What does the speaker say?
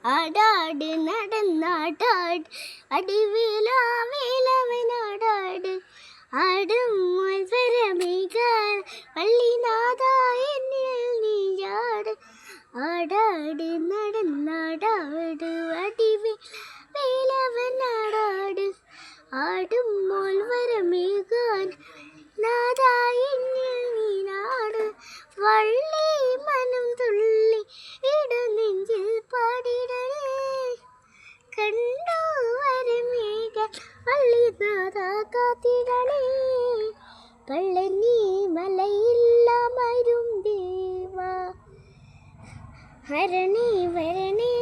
ആടാട് നടന്നാടാട് അടിവേലാവേലവനാടാട് ആടും മത്സരമേകാൻ പള്ളിനാഥ എന്നിൽ നീയാട് ആടാട് നടന്നാടാട് അടിവേലവനാടാട് ആടും മോൽവരമേകാൻ നാഥ എന്നിൽ നീനാട് വള്ളി മനം തുള്ളി ഇടനെഞ്ചിൽ പാടിടണേ കണ്ടു വരമേക വള്ളിനാഥ കാത്തിടണേ പള്ളനി മലയില്ല മരും ദേവ ഹരണേ വരണേ